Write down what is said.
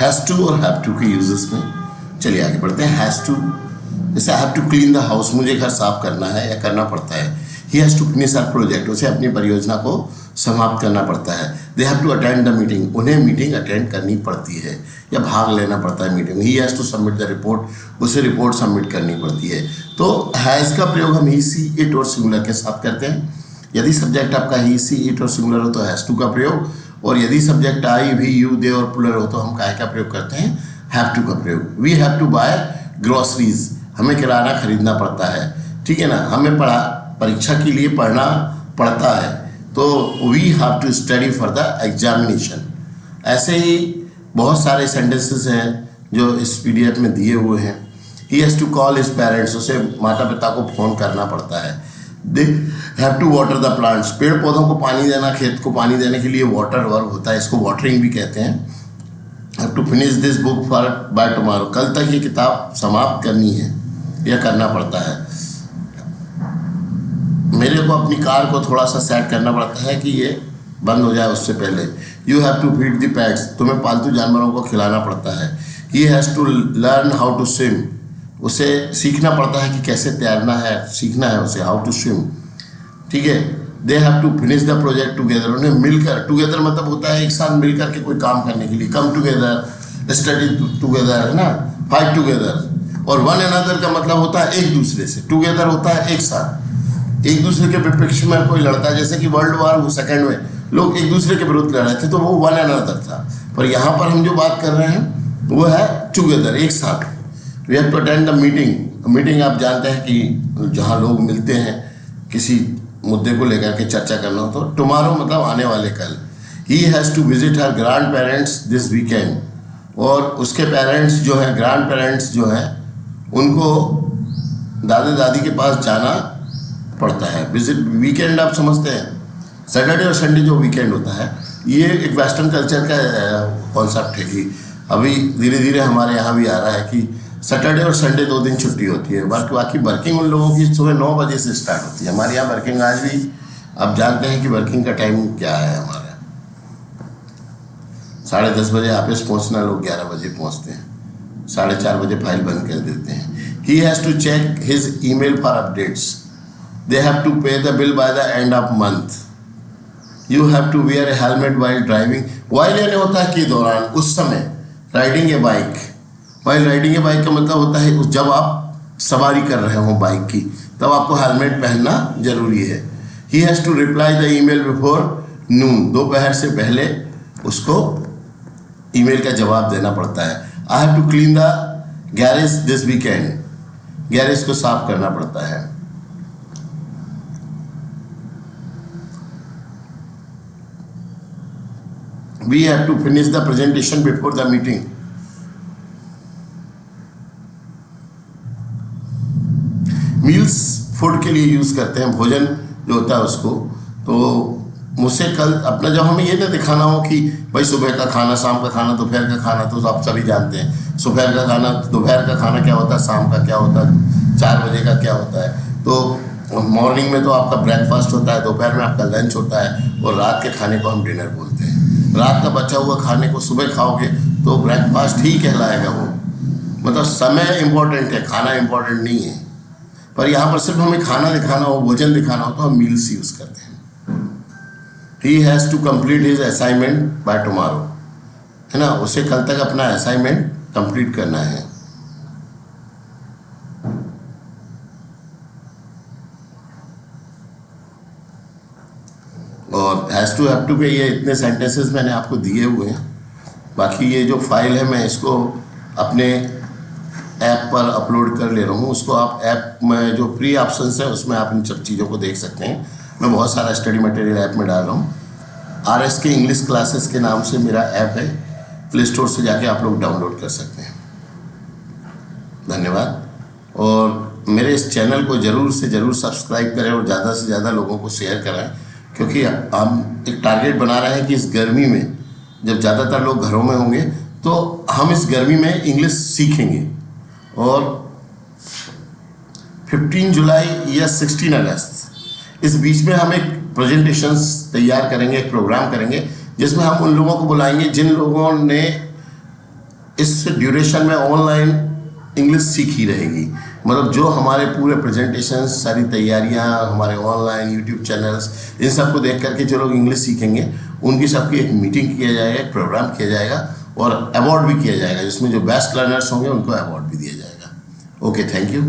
Has to और have to के uses में। चलिए आगे बढ़ते हैं। हैज़ टू, जैसे have to clean the house, मुझे घर साफ करना है या करना पड़ता है। He has to finish our project, उसे अपनी परियोजना को समाप्त करना पड़ता है। They have to attend the meeting, उन्हें मीटिंग अटेंड करनी पड़ती है या भाग लेना पड़ता है meeting. He has to submit the report, उसे रिपोर्ट सबमिट करनी पड़ती है। तो हैज़ का प्रयोग हम ही, सी, इट और सिंगुलर के साथ करते हैं। यदि सब्जेक्ट आपका ही, सी, इट और सिंगुलर हो तो हैज़ टू का प्रयोग, और यदि सब्जेक्ट आई, भी, यू, दे और प्लुरल हो तो हम काय का प्रयोग करते हैं, हैव टू का प्रयोग। We have to buy groceries, हमें किराना खरीदना पड़ता है, ठीक है ना। हमें परीक्षा के लिए पढ़ना पड़ता है, तो we have to study for the examination. ऐसे ही बहुत सारे सेंटेंसेस हैं जो इस पीडीएफ में दिए हुए हैं। He has to call his parents, उसे माता पिता को फ़ोन करना पड़ता है। They have to water the plants, पेड़ पौधों को पानी देना, खेत को पानी देने के लिए वाटर वर्ब होता है, इसको वाटरिंग भी कहते हैं। Have to finish this book for by tomorrow, कल तक ये किताब समाप्त करनी है या करना पड़ता है। मेरे को अपनी कार को थोड़ा सा सेट करना पड़ता है कि ये बंद हो जाए उससे पहले। You have to feed the pets, तुम्हें पालतू जानवरों को खिलाना पड़ता है। He has to learn how to swim, उसे सीखना पड़ता है कि कैसे तैरना है, सीखना है उसे, हाउ टू स्विम, ठीक है। They have to finish the project together, उन्हें मिलकर, टुगेदर मतलब होता है एक साथ मिलकर के कोई काम करने के लिए। कम टुगेदर, स्टडी टुगेदर, है ना, फाइट टुगेदर। और वन अनदर का मतलब होता है एक दूसरे से, टुगेदर होता है एक साथ, एक दूसरे के विपक्ष में कोई लड़ता है। जैसे कि वर्ल्ड वॉर सेकेंड में लोग एक दूसरे के विरुद्ध लड़ रहे थे तो वो वन अनदर था, पर यहाँ पर हम जो बात कर रहे हैं वो है टुगेदर, एक साथ। We have to attend the meeting, meeting आप जानते हैं कि जहाँ लोग मिलते हैं किसी मुद्दे को लेकर के चर्चा करना हो, तो टुमारो मतलब आने वाले कल। He has to visit her grandparents this weekend, और उसके पेरेंट्स जो हैं, ग्रैंड पेरेंट्स जो हैं, उनको दादा दादी के पास जाना पड़ता है। विजिट, वीकेंड आप समझते हैं, सैटरडे और संडे जो वीकेंड होता है, ये एक वेस्टर्न कल्चर का कॉन्सेप्ट है कि अभी धीरे धीरे हमारे यहाँ भी आ रहा है कि सैटरडे और संडे 2 दिन छुट्टी होती है। बाकी वर्किंग उन लोगों की सुबह 9 बजे से स्टार्ट होती है। हमारे यहाँ वर्किंग आज भी, आप जानते हैं कि वर्किंग का टाइम क्या है हमारा, 10:30 बजे ऑफिस पहुँचना, लोग 11 बजे पहुँचते हैं, 4:30 बजे फाइल बंद कर देते हैं। He has to check his email for updates, they have to pay the bill by the end of month. You have to wear a helmet while driving, while यानी होता है कि दौरान, उस समय। Riding a bike, while riding a bike का मतलब होता है जब आप सवारी कर रहे हो बाइक की, तब आपको हेलमेट पहनना जरूरी है। He has to reply the email before noon, दोपहर से पहले उसको ईमेल का जवाब देना पड़ता है। I have to clean the garage this weekend, garage को साफ करना पड़ता है। We have to finish the presentation before the meeting. Meals food के लिए यूज़ करते हैं, भोजन जो होता है उसको। तो मुझसे कल अपना, जब हमें ये ना दिखाना हो कि भाई सुबह का खाना, शाम का खाना, दोपहर का खाना, तो आप सभी जानते हैं सुबह का खाना, दोपहर का खाना क्या होता है, शाम का क्या होता है, 4 बजे का क्या होता है। तो मॉर्निंग में तो आपका ब्रेकफास्ट होता है, दोपहर में आपका लंच होता है, और रात के खाने को हम डिनर बोलते हैं। रात का बचा हुआ खाने को सुबह खाओगे तो ब्रेकफास्ट ही कहलाएगा वो, मतलब समय इम्पोर्टेंट है, खाना इम्पोर्टेंट नहीं है। पर यहाँ पर सिर्फ हमें खाना दिखाना हो, भोजन दिखाना हो, तो हम मील्स यूज़ करते हैं। He has to complete his assignment by tomorrow, है ना, उसे कल तक अपना असाइनमेंट कंप्लीट करना है। और हैज़ टू, हैव टू के ये इतने सेंटेंसेस मैंने आपको दिए हुए हैं। बाकी ये जो फाइल है मैं इसको अपने ऐप पर अपलोड कर ले रहा हूँ, उसको आप ऐप में जो फ्री ऑप्शंस है उसमें आप इन सब चीज़ों को देख सकते हैं। मैं बहुत सारा स्टडी मटेरियल ऐप में डाल रहा हूँ। RSK इंग्लिश क्लासेस के नाम से मेरा ऐप है, प्ले स्टोर से जाके आप लोग डाउनलोड कर सकते हैं। धन्यवाद। और मेरे इस चैनल को ज़रूर से ज़रूर सब्सक्राइब करें और ज़्यादा से ज़्यादा लोगों को शेयर कराएं, क्योंकि हम एक टारगेट बना रहे हैं कि इस गर्मी में जब ज़्यादातर लोग घरों में होंगे तो हम इस गर्मी में इंग्लिश सीखेंगे। और 15 जुलाई या 16 अगस्त इस बीच में हम एक प्रेजेंटेशंस तैयार करेंगे, एक प्रोग्राम करेंगे जिसमें हम उन लोगों को बुलाएंगे जिन लोगों ने इस ड्यूरेशन में ऑनलाइन इंग्लिश सीखी रहेगी। मतलब जो हमारे पूरे प्रेजेंटेशन, सारी तैयारियां, हमारे ऑनलाइन यूट्यूब चैनल्स, इन सब को देख करके जो लोग इंग्लिश सीखेंगे उनकी सबकी एक मीटिंग किया जाएगा, एक प्रोग्राम किया जाएगा और अवार्ड भी किया जाएगा, जिसमें जो बेस्ट लर्नर्स होंगे उनको अवार्ड भी दिया जाएगा। Okay, thank you.